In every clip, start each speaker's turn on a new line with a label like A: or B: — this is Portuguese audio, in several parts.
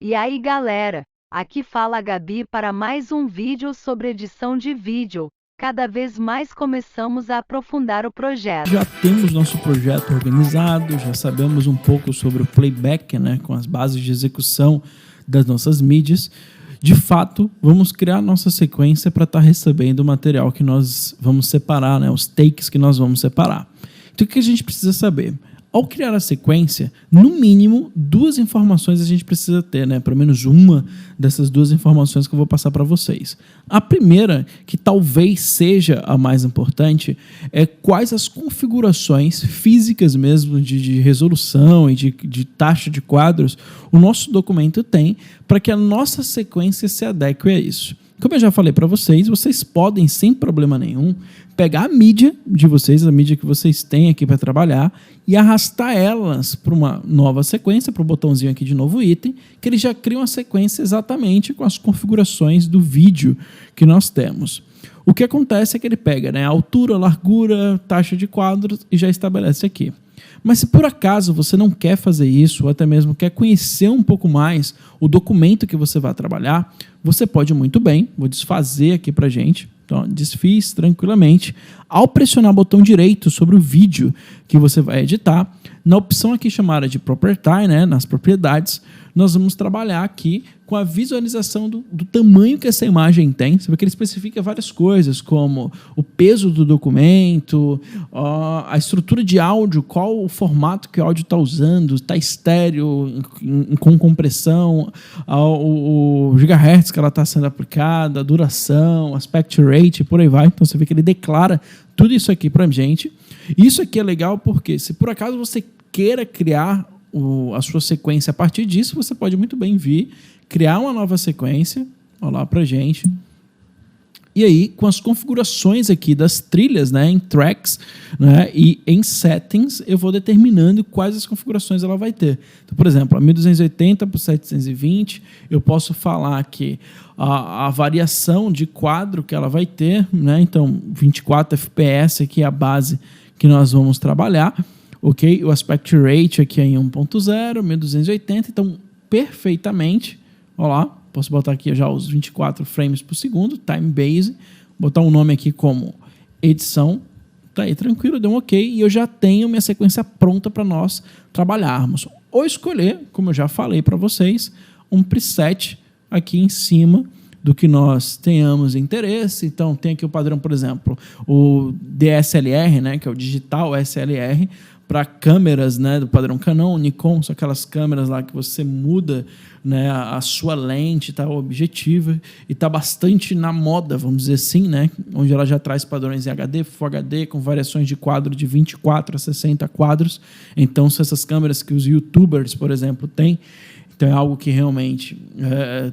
A: E aí galera, aqui fala a Gabi para mais um vídeo sobre edição de vídeo. Cada vez mais começamos a aprofundar o projeto.
B: Já temos nosso projeto organizado, já sabemos um pouco sobre o playback, né, com as bases de execução das nossas mídias. De fato, vamos criar nossa sequência para estar recebendo o material que nós vamos separar, né, os takes que nós vamos separar. Então, o que a gente precisa saber? Ao criar a sequência, no mínimo, duas informações a gente precisa ter, né? Pelo menos uma dessas duas informações que eu vou passar para vocês. A primeira, que talvez seja a mais importante, é quais as configurações físicas mesmo de resolução e de taxa de quadros o nosso documento tem para que a nossa sequência se adeque a isso. Como eu já falei para vocês, vocês podem, sem problema nenhum, pegar a mídia de vocês, a mídia que vocês têm aqui para trabalhar, e arrastar elas para uma nova sequência, para o botãozinho aqui de novo item, que ele já cria uma sequência exatamente com as configurações do vídeo que nós temos. O que acontece é que ele pega, né, a altura, largura, taxa de quadros e já estabelece aqui. Mas se por acaso você não quer fazer isso, ou até mesmo quer conhecer um pouco mais o documento que você vai trabalhar, você pode muito bem, vou desfazer aqui para a gente, então desfiz tranquilamente, ao pressionar o botão direito sobre o vídeo que você vai editar, na opção aqui chamada de Property, né, nas propriedades, nós vamos trabalhar aqui com a visualização do tamanho que essa imagem tem. Você vê que ele especifica várias coisas, como o peso do documento, a estrutura de áudio, qual o formato que o áudio está usando, está estéreo, com compressão, o gigahertz que ela está sendo aplicada, a duração, aspect rate, por aí vai. Então você vê que ele declara tudo isso aqui para a gente. Isso aqui é legal porque se por acaso você queira criar a sua sequência a partir disso, você pode muito bem vir, criar uma nova sequência, olha lá pra gente, e aí com as configurações aqui das trilhas, né, em tracks, né, e em settings, eu vou determinando quais as configurações ela vai ter. Então, por exemplo, a 1280 por 720, eu posso falar que a variação de quadro que ela vai ter, né, então 24 FPS aqui é a base que nós vamos trabalhar. Ok, o aspect rate aqui é em 1.0, 1280, então perfeitamente, olha lá, posso botar aqui já os 24 frames por segundo, time base, botar um nome aqui como edição, tá aí tranquilo, deu um ok, e eu já tenho minha sequência pronta para nós trabalharmos. Ou escolher, como eu já falei para vocês, um preset aqui em cima do que nós tenhamos interesse. Então tem aqui o padrão, por exemplo, o DSLR, né, que é o Digital SLR, para câmeras, né, do padrão Canon, Nikon, são aquelas câmeras lá que você muda, né, a sua lente, tá, objetiva, e tá bastante na moda, vamos dizer assim, né, onde ela já traz padrões em HD, Full HD, com variações de quadro de 24 a 60 quadros. Então são essas câmeras que os YouTubers, por exemplo, têm. Então é algo que realmente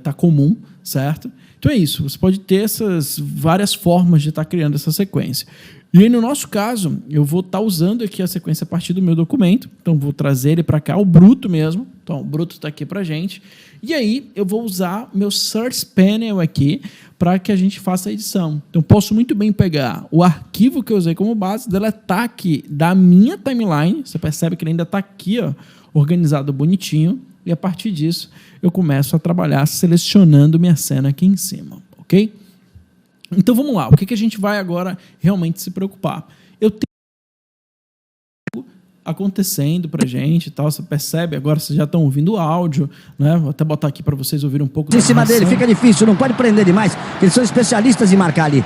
B: tá comum, certo? Então é isso, você pode ter essas várias formas de estar criando essa sequência. E aí, no nosso caso, eu vou estar usando aqui a sequência a partir do meu documento. Então, vou trazer ele para cá, o bruto mesmo. Então, o bruto está aqui para a gente. E aí, eu vou usar meu Source Panel aqui para que a gente faça a edição. Então, posso muito bem pegar o arquivo que eu usei como base, deletar aqui da minha timeline. Você percebe que ele ainda está aqui, ó, organizado bonitinho. E a partir disso, eu começo a trabalhar selecionando minha cena aqui em cima, ok? Então vamos lá, o que a gente vai agora realmente se preocupar? Eu tenho acontecendo pra gente e tal, você percebe, agora vocês já estão ouvindo o áudio, né? Vou até botar aqui para vocês ouvirem um pouco.
C: Em cima dele, fica difícil, não pode prender demais, eles são especialistas em marcar ali.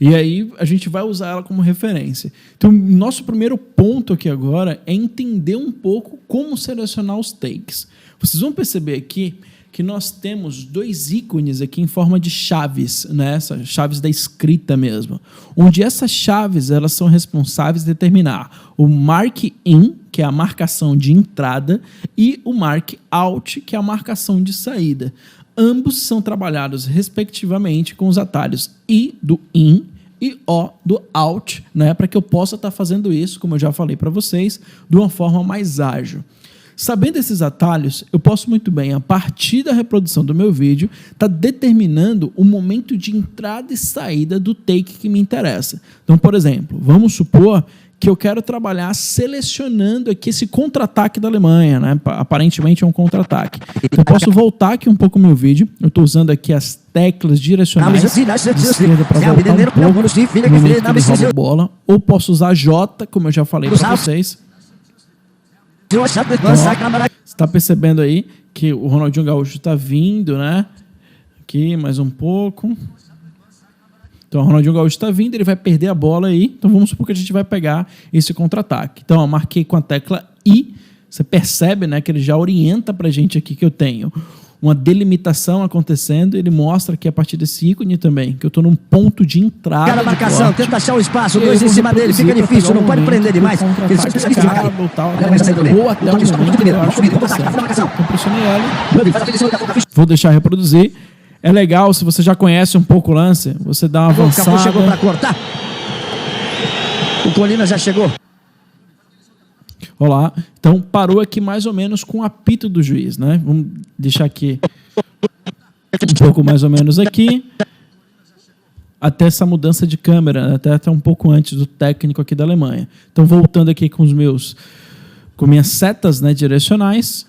B: E aí a gente vai usar ela como referência. Então, nosso primeiro ponto aqui agora é entender um pouco como selecionar os takes. Vocês vão perceber aqui que nós temos dois ícones aqui em forma de chaves, né? Essas chaves da escrita mesmo, onde essas chaves elas são responsáveis por determinar o mark in, que é a marcação de entrada, e o mark out, que é a marcação de saída. Ambos são trabalhados respectivamente com os atalhos I do in e O do out, né? Para que eu possa estar fazendo isso, como eu já falei para vocês, de uma forma mais ágil. Sabendo esses atalhos, eu posso muito bem, a partir da reprodução do meu vídeo, estar determinando o momento de entrada e saída do take que me interessa. Então, por exemplo, vamos supor que eu quero trabalhar selecionando aqui esse contra-ataque da Alemanha, né? Aparentemente é um contra-ataque. Então, eu posso voltar aqui um pouco o meu vídeo. Eu estou usando aqui as teclas direcionais de esquerda para voltar um pouco no momento que ele rouba a bola. Ou posso usar J, como eu já falei para vocês. Você está percebendo aí que o Ronaldinho Gaúcho está vindo, né? Aqui, mais um pouco. Então, o Ronaldinho Gaúcho está vindo, ele vai perder a bola aí. Então, vamos supor que a gente vai pegar esse contra-ataque. Então, eu marquei com a tecla I. Você percebe, né, que ele já orienta para a gente aqui que eu tenho uma delimitação acontecendo. Ele mostra que a partir desse ícone também, que eu estou num ponto de entrada.
C: Cara, marcação, tenta achar o espaço, dois em cima dele, fica difícil, não pode prender demais.
B: Ou até o momento que eu acho que tá certo. Então, pressionei L. Vou deixar reproduzir. É legal, se você já conhece um pouco o lance, você dá uma avançada.
C: O Cafu chegou para cortar. O Colina já chegou.
B: Olá. Então, parou aqui mais ou menos com o apito do juiz, né? Vamos deixar aqui um pouco mais ou menos aqui. Até essa mudança de câmera, até um pouco antes do técnico aqui da Alemanha. Então, voltando aqui com minhas setas, né, direcionais.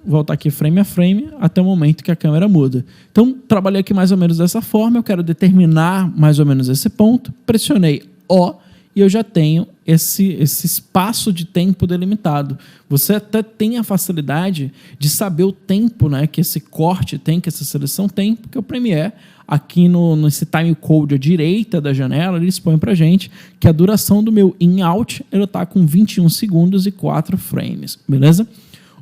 B: Voltar aqui frame a frame até o momento que a câmera muda. Então, trabalhei aqui mais ou menos dessa forma. Eu quero determinar mais ou menos esse ponto. Pressionei O e eu já tenho esse espaço de tempo delimitado. Você até tem a facilidade de saber o tempo, né, que esse corte tem, que essa seleção tem, porque o Premiere, aqui nesse time code à direita da janela, ele expõe para a gente que a duração do meu in-out está com 21 segundos e 4 frames. Beleza?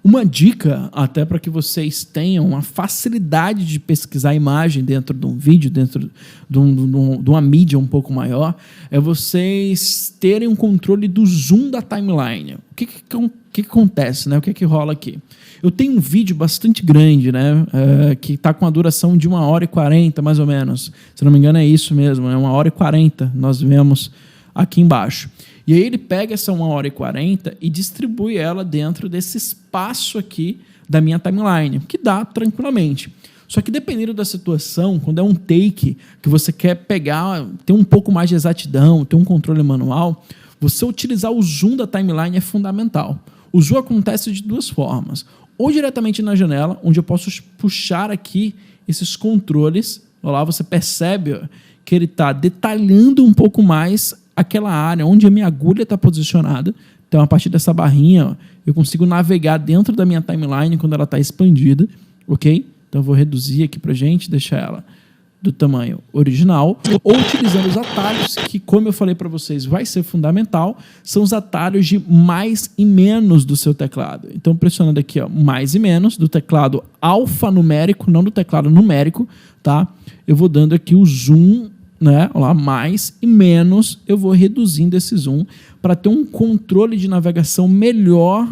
B: Uma dica, até para que vocês tenham uma facilidade de pesquisar a imagem dentro de um vídeo, dentro de uma mídia um pouco maior, é vocês terem um controle do zoom da timeline. O que acontece, né? O que rola aqui? Eu tenho um vídeo bastante grande, né? Que está com a duração de 1h40, mais ou menos. Se não me engano, é isso mesmo, é 1h40, nós vemos aqui embaixo. E aí ele pega essa 1h40 e distribui ela dentro desse espaço aqui da minha timeline, que dá tranquilamente. Só que dependendo da situação, quando é um take que você quer pegar, ter um pouco mais de exatidão, ter um controle manual, você utilizar o zoom da timeline é fundamental. O zoom acontece de duas formas. Ou diretamente na janela, onde eu posso puxar aqui esses controles. Olha lá, você percebe que ele está detalhando um pouco mais aquela área onde a minha agulha está posicionada. Então, a partir dessa barrinha, ó, eu consigo navegar dentro da minha timeline quando ela está expandida, ok? Então, eu vou reduzir aqui para a gente, deixar ela do tamanho original, ou utilizando os atalhos, que, como eu falei para vocês, vai ser fundamental, são os atalhos de mais e menos do seu teclado. Então, pressionando aqui, ó, mais e menos, do teclado alfanumérico, não do teclado numérico, tá? Eu vou dando aqui o zoom, né? Olha lá, mais e menos, eu vou reduzindo esse zoom para ter um controle de navegação melhor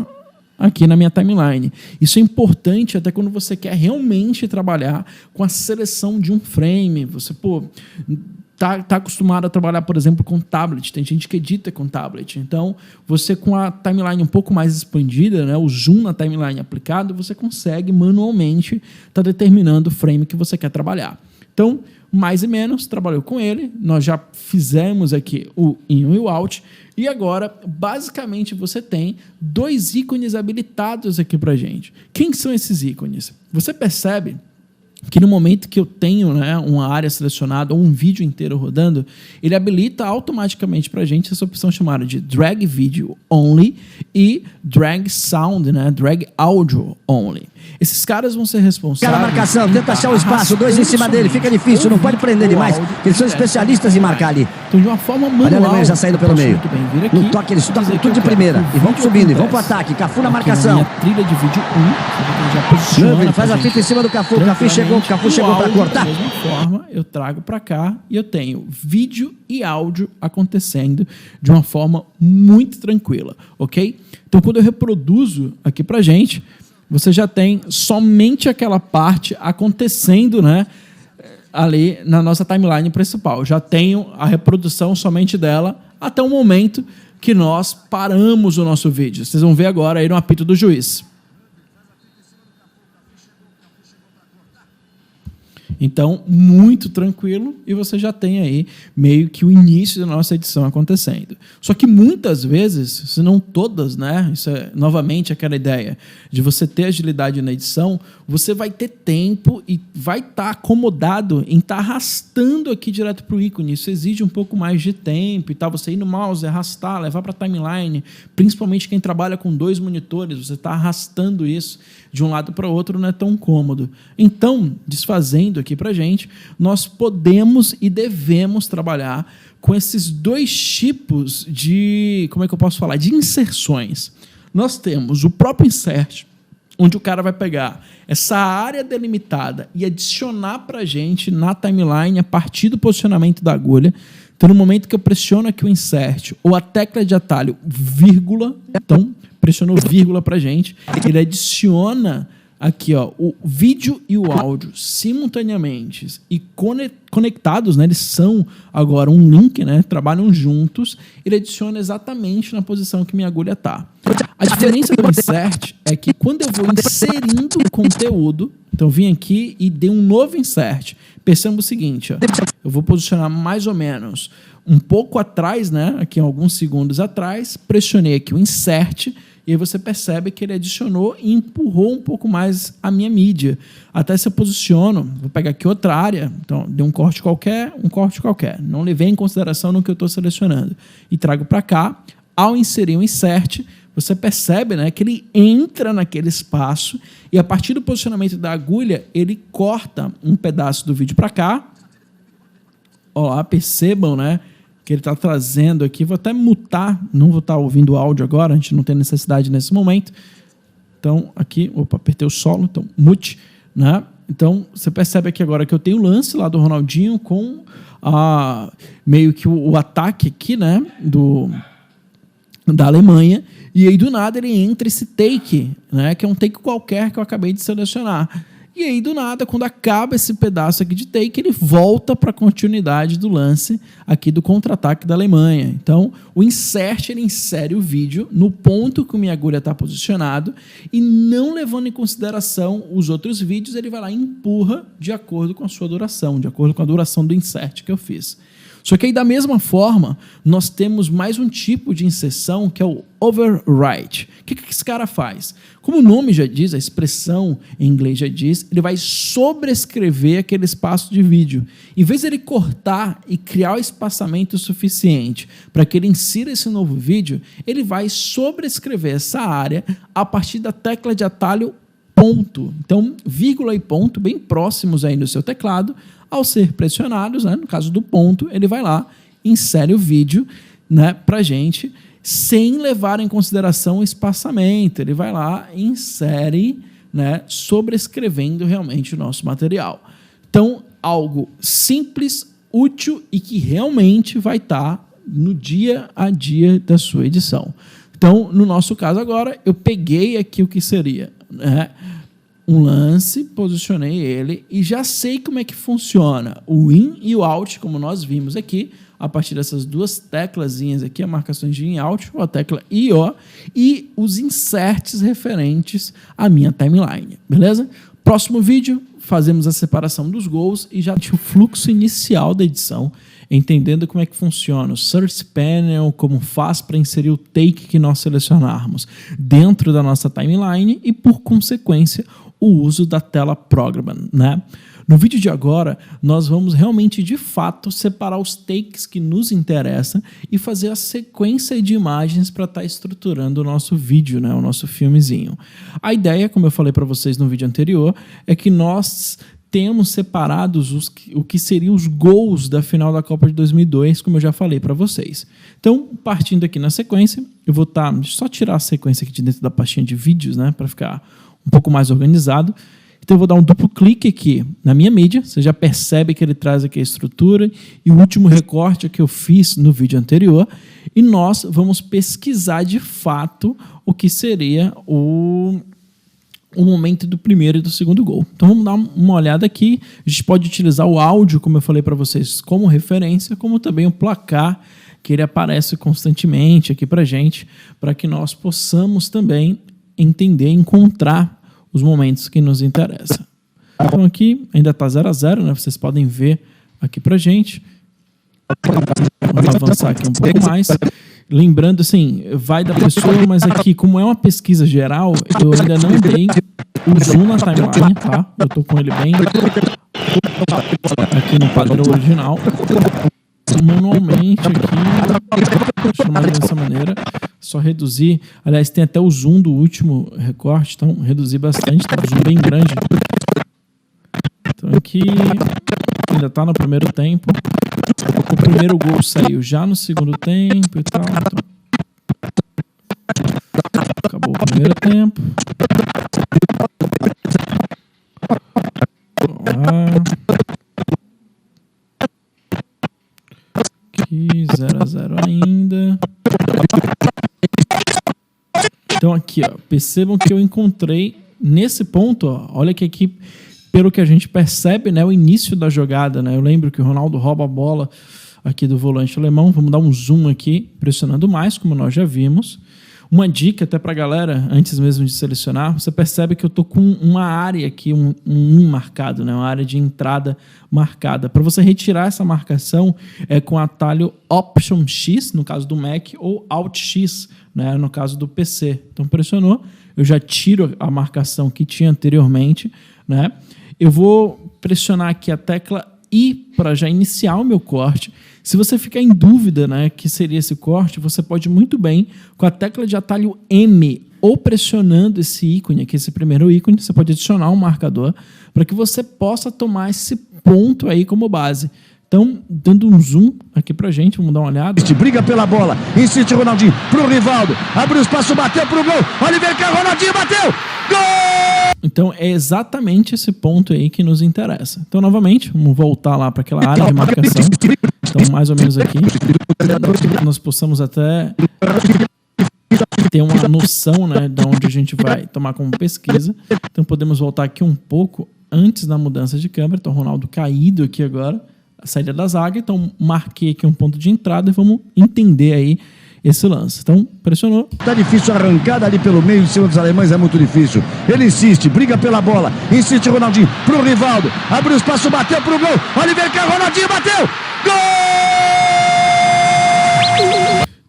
B: aqui na minha timeline. Isso é importante até quando você quer realmente trabalhar com a seleção de um frame. Você, tá acostumado a trabalhar, por exemplo, com tablet. Tem gente que edita com tablet. Então, você com a timeline um pouco mais expandida, né, o zoom na timeline aplicado, você consegue manualmente estar determinando o frame que você quer trabalhar. Então, mais e menos, trabalhou com ele, nós já fizemos aqui o in e o out, e agora, basicamente, você tem dois ícones habilitados aqui para a gente. Quem são esses ícones? Você percebe que no momento que eu tenho, né, uma área selecionada ou um vídeo inteiro rodando, ele habilita automaticamente para a gente essa opção chamada de Drag Video Only e Drag Sound, né, Drag Audio Only. Esses caras vão ser responsáveis...
C: Cara, marcação, tenta achar o espaço, dois em cima dele, fica difícil, não pode prender demais, eles são especialistas em marcar ali.
B: Então, de uma forma manual...
C: Olha a Alemanha já saindo pelo meio.
B: Aqui,
C: no toque, eles tocam tudo de primeira, e vão subindo, e vão pro ataque, Cafu na marcação.
B: Trilha de vídeo 1, já posiciona...
C: Ele faz a fita em cima do Cafu, o Cafu chegou para cortar.
B: Da mesma forma, eu trago para cá e eu tenho vídeo e áudio acontecendo de uma forma muito tranquila, ok? Então, quando eu reproduzo aqui pra gente, você já tem somente aquela parte acontecendo, né, ali na nossa timeline principal. Eu já tenho a reprodução somente dela até o momento que nós paramos o nosso vídeo. Vocês vão ver agora aí no apito do juiz. Então, muito tranquilo, e você já tem aí meio que o início da nossa edição acontecendo. Só que muitas vezes, se não todas, né? Isso é novamente aquela ideia de você ter agilidade na edição, você vai ter tempo e vai estar acomodado em estar arrastando aqui direto para o ícone. Isso exige um pouco mais de tempo e tal. Você ir no mouse, arrastar, levar para a timeline, principalmente quem trabalha com 2 monitores, você está arrastando isso de um lado para o outro, não é tão cômodo. Então, desfazendo aqui para a gente, nós podemos e devemos trabalhar com esses 2 tipos de, como é que eu posso falar, de inserções. Nós temos o próprio insert, onde o cara vai pegar essa área delimitada e adicionar para a gente na timeline a partir do posicionamento da agulha. Então, no momento que eu pressiono aqui o insert ou a tecla de atalho, vírgula, então pressionou vírgula para a gente, ele adiciona aqui, ó, o vídeo e o áudio simultaneamente e conectados, né? Eles são agora um link, né? Trabalham juntos. Ele adiciona exatamente na posição que minha agulha está. A diferença do insert é que quando eu vou inserindo o conteúdo, então eu vim aqui e dei um novo insert. Perceba o seguinte, ó, eu vou posicionar mais ou menos um pouco atrás, né? Aqui alguns segundos atrás, pressionei aqui o insert. E aí você percebe que ele adicionou e empurrou um pouco mais a minha mídia. Até se eu posiciono, vou pegar aqui outra área, então dei um corte qualquer. Não levei em consideração no que eu estou selecionando. E trago para cá. Ao inserir um insert, você percebe, né, que ele entra naquele espaço e a partir do posicionamento da agulha, ele corta um pedaço do vídeo para cá. Ó, percebam, né? Que ele está trazendo aqui, vou até mutar, não vou estar ouvindo o áudio agora, a gente não tem necessidade nesse momento. Então, aqui, apertei o solo, então, mute, né? Então, você percebe aqui agora que eu tenho o lance lá do Ronaldinho com meio que o ataque aqui, né, da Alemanha, e aí do nada ele entra esse take, né, que é um take qualquer que eu acabei de selecionar. E aí, do nada, quando acaba esse pedaço aqui de take, ele volta para a continuidade do lance aqui do contra-ataque da Alemanha. Então, o insert, ele insere o vídeo no ponto que a minha agulha está posicionado e não levando em consideração os outros vídeos, ele vai lá e empurra de acordo com a sua duração, de acordo com a duração do insert que eu fiz. Só que aí, da mesma forma, nós temos mais um tipo de inserção que é o overwrite. O que esse cara faz? Como o nome já diz, a expressão em inglês já diz, ele vai sobrescrever aquele espaço de vídeo. Em vez de ele cortar e criar o espaçamento suficiente para que ele insira esse novo vídeo, ele vai sobrescrever essa área a partir da tecla de atalho ponto. Então, vírgula e ponto, bem próximos aí no seu teclado. Ao ser pressionados, né, no caso do ponto, ele vai lá, insere o vídeo, né, para a gente, sem levar em consideração o espaçamento. Ele vai lá e insere, né, sobrescrevendo realmente o nosso material. Então, algo simples, útil e que realmente vai estar no dia a dia da sua edição. Então, no nosso caso agora, eu peguei aqui o que seria, né, um lance, posicionei ele e já sei como é que funciona o in e o out, como nós vimos aqui, a partir dessas 2 teclazinhas aqui, a marcações de in e out, a tecla IO, e os inserts referentes à minha timeline, beleza? Próximo vídeo, fazemos a separação dos gols e já tinha o fluxo inicial da edição, entendendo como é que funciona o Source Panel, como faz para inserir o take que nós selecionarmos dentro da nossa timeline e, por consequência, o uso da tela Program, né? No vídeo de agora, nós vamos realmente, de fato, separar os takes que nos interessam e fazer a sequência de imagens para estar estruturando o nosso vídeo, né? O nosso filmezinho. A ideia, como eu falei para vocês no vídeo anterior, é que nós temos separados o que seriam os gols da final da Copa de 2002, como eu já falei para vocês. Então, partindo aqui na sequência, eu vou só tirar a sequência aqui de dentro da pastinha de vídeos, né? Para ficar um pouco mais organizado. Então eu vou dar um duplo clique aqui na minha mídia, você já percebe que ele traz aqui a estrutura e o último recorte que eu fiz no vídeo anterior, e nós vamos pesquisar de fato o que seria o momento do primeiro e do segundo gol. Então vamos dar uma olhada aqui, a gente pode utilizar o áudio, como eu falei para vocês, como referência, como também o placar, que ele aparece constantemente aqui para gente, para que nós possamos também entender, encontrar os momentos que nos interessam. Então aqui ainda está 0-0, né? Vocês podem ver aqui pra gente. Vamos avançar aqui um pouco mais. Lembrando, assim, vai da pessoa, mas aqui, como é uma pesquisa geral, eu ainda não dei o zoom na timeline, tá? Eu tô com ele bem aqui no padrão original. Manualmente aqui, deixa eu mais dessa maneira, só reduzir. Aliás, tem até o zoom do último recorte, então reduzir bastante, tá? Um zoom bem grande. Então aqui ainda tá no primeiro tempo. O primeiro gol saiu já no segundo tempo e tal. Então, acabou o primeiro tempo. Vamos lá. Aqui, 0-0 ainda. Então aqui, ó, percebam que eu encontrei nesse ponto, ó, olha que aqui, pelo que a gente percebe, né, o início da jogada, né? Eu lembro que o Ronaldo rouba a bola aqui do volante alemão. Vamos dar um zoom aqui, pressionando mais, como nós já vimos. Uma dica até para a galera, antes mesmo de selecionar, você percebe que eu tô com uma área aqui, um marcado, né? Uma área de entrada marcada. Para você retirar essa marcação é com o atalho Option X, no caso do Mac, ou Alt X, né? No caso do PC. Então pressionou, eu já tiro a marcação que tinha anteriormente, né? Eu vou pressionar aqui a tecla I para já iniciar o meu corte. Se você ficar em dúvida, né, que seria esse corte, você pode muito bem, com a tecla de atalho M, ou pressionando esse ícone aqui, esse primeiro ícone, você pode adicionar um marcador para que você possa tomar esse ponto aí como base. Então, dando um zoom aqui pra gente, vamos dar uma olhada.
C: Briga pela bola, insiste Ronaldinho pro Rivaldo, abre o espaço, bateu pro gol, Oliver Kahn, Ronaldinho bateu, gol!
B: Então, é exatamente esse ponto aí que nos interessa. Então, novamente, vamos voltar lá para aquela área de marcação. Então, mais ou menos aqui, nós possamos até ter uma noção, né, de onde a gente vai tomar como pesquisa. Então, podemos voltar aqui um pouco antes da mudança de câmera. Então, o Ronaldo caído aqui agora, a saída da zaga. Então, marquei aqui um ponto de entrada e vamos entender aí esse lance. Então, pressionou.
C: Tá difícil, a arrancada ali pelo meio em cima dos alemães é muito difícil. Ele insiste, briga pela bola, insiste Ronaldinho pro Rivaldo, abre o espaço, bateu pro gol, Oliver Kahn, Ronaldinho bateu, gol!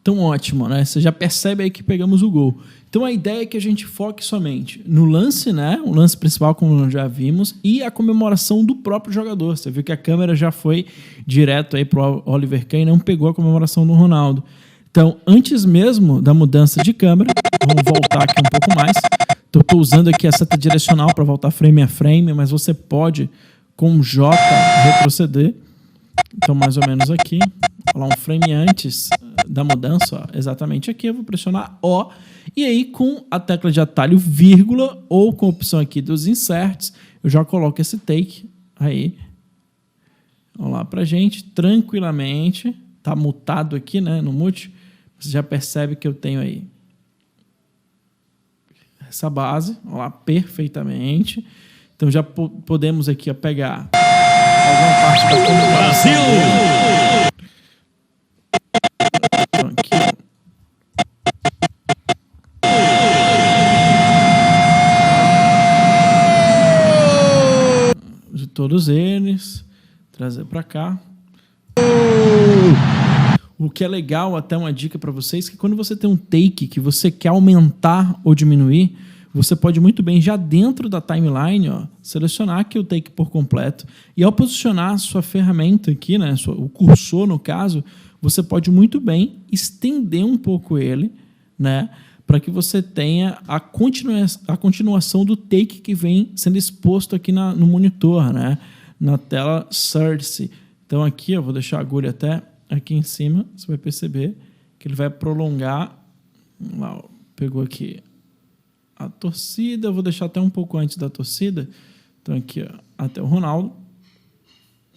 B: Então, ótimo, né? Você já percebe aí que pegamos o gol. Então, a ideia é que a gente foque somente no lance, né? O lance principal, como nós já vimos, e a comemoração do próprio jogador. Você viu que a câmera já foi direto aí pro Oliver Kahn e não pegou a comemoração do Ronaldo. Então, antes mesmo da mudança de câmera, vamos voltar aqui um pouco mais. Estou usando aqui a seta direcional para voltar frame a frame, mas você pode, com J, retroceder. Então, mais ou menos aqui. Vou falar um frame antes da mudança, ó, exatamente aqui. Eu vou pressionar O. E aí, com a tecla de atalho vírgula, ou com a opção aqui dos inserts, eu já coloco esse take aí. Vamos lá pra gente, tranquilamente. Tá mutado aqui, né, no mute. Você já percebe que eu tenho aí essa base, ó lá, perfeitamente. Então já podemos aqui ó, pegar alguma parte da comunicação. Brasil! Então, aqui, de todos eles, trazer para cá. O que é legal, até uma dica para vocês, que quando você tem um take que você quer aumentar ou diminuir, você pode muito bem, já dentro da timeline, ó, selecionar aqui o take por completo. E ao posicionar a sua ferramenta aqui, né, o cursor no caso, você pode muito bem estender um pouco ele, né, para que você tenha a continuação do take que vem sendo exposto aqui no monitor, né, na tela Source. Então aqui eu vou deixar a agulha até aqui em cima, você vai perceber que ele vai prolongar. Vamos lá, ó, pegou aqui a torcida, eu vou deixar até um pouco antes da torcida. Então aqui, ó, até o Ronaldo.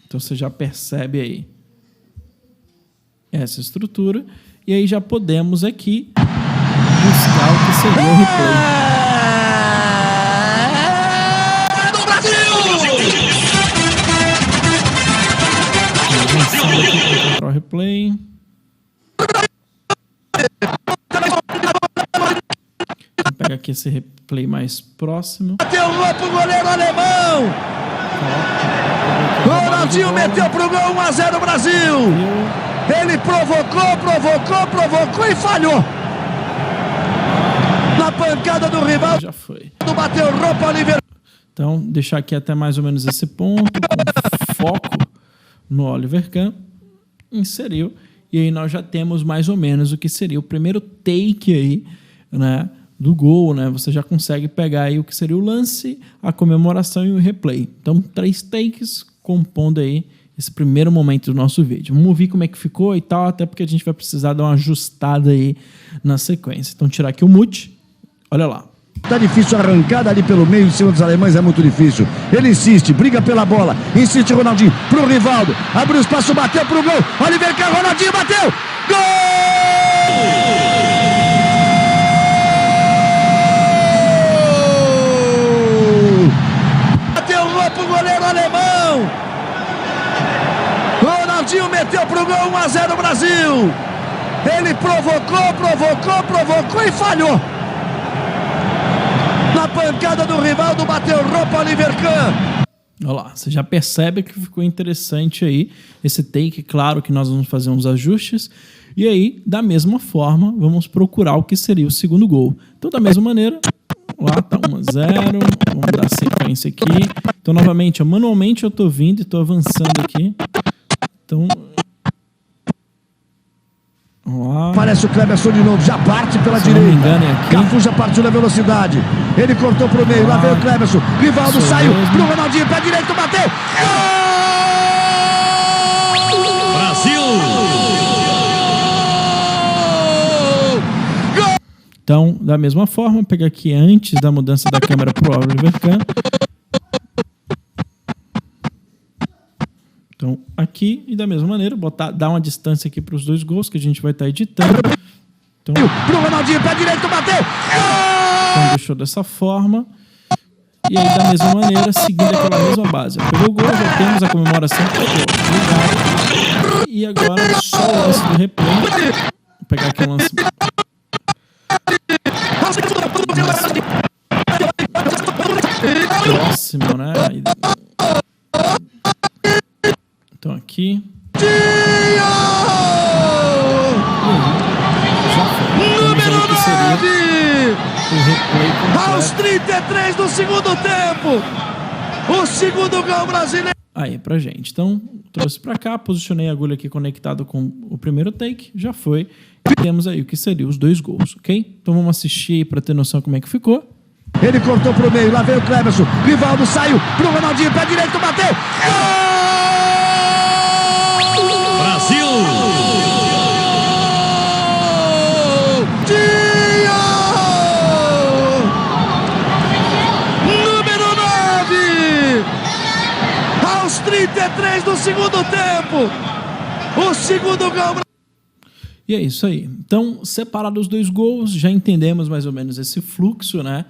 B: Então você já percebe aí essa estrutura. E aí já podemos aqui buscar o que seria o replay. Control replay. Vou pegar aqui esse replay mais próximo.
C: Bateu o goleiro alemão! Ronaldinho meteu pro gol, 1 a 0 Brasil. Ele provocou e falhou. Na pancada do rival.
B: Já foi.
C: Bateu roupa Oliver.
B: Então, deixar aqui até mais ou menos esse ponto, com foco no Oliver Kahn. Inseriu. E aí nós já temos mais ou menos o que seria o primeiro take aí, né, do gol, né? Você já consegue pegar aí o que seria o lance, a comemoração e o replay. Então, 3 takes compondo aí esse primeiro momento do nosso vídeo. Vamos ver como é que ficou e tal, até porque a gente vai precisar dar uma ajustada aí na sequência. Então, tirar aqui o mute. Olha lá.
C: Tá difícil, a arrancada ali pelo meio em cima dos alemães é muito difícil. Ele insiste, briga pela bola, insiste Ronaldinho pro Rivaldo, abriu espaço, bateu pro gol, Oliver Kahn, Ronaldinho bateu, gol! Bateu pro goleiro alemão, Ronaldinho meteu pro gol, 1 a 0 Brasil. Ele provocou e falhou. Na pancada do Rivaldo, bateu roupa Oliver Kahn.
B: Olha lá, você já percebe que ficou interessante aí esse take. Claro que nós vamos fazer uns ajustes. E aí, da mesma forma, vamos procurar o que seria o segundo gol. Então, da mesma maneira, lá tá 1 a 0. Vamos dar sequência aqui. Então, novamente, manualmente eu tô vindo e tô avançando aqui. Então...
C: Parece o Cleberson de novo, já parte pela direita. Cafu já partiu na velocidade. Ele cortou pro meio, lá veio o Cleberson. Rivaldo saiu pro Ronaldinho, pé direito, bateu. Gol!
D: Brasil!
C: Gol!
B: Então, da mesma forma, pegar aqui antes da mudança da câmera pro Oliver Kahn. Então, aqui, e da mesma maneira, dar uma distância aqui para os 2 gols que a gente vai estar editando. Então,
C: pro Ronaldinho, pé direito, bateu!
B: Então, deixou dessa forma. E aí, da mesma maneira, seguindo aquela mesma base. Pegou o gol, já temos a comemoração. Obrigado. E agora, só o lance do replay. Vou pegar aqui o lance. Próximo, né? Então aqui. Já foi.
C: Número 9!
B: O replay
C: aos 33 do segundo tempo. O segundo gol brasileiro.
B: Aí, pra gente. Então, trouxe pra cá, posicionei a agulha aqui conectado com o primeiro take. Já foi. E temos aí o que seria os 2 gols, ok? Então vamos assistir aí pra ter noção como é que ficou.
C: Ele cortou pro meio, lá veio o Cleberson. Rivaldo saiu pro Ronaldinho, pé direito, bateu. Gol!
D: Brasil!
C: Número 9! Aos 33 do segundo tempo. O segundo gol.
B: E é isso aí. Então, separados os 2 gols, já entendemos mais ou menos esse fluxo, né?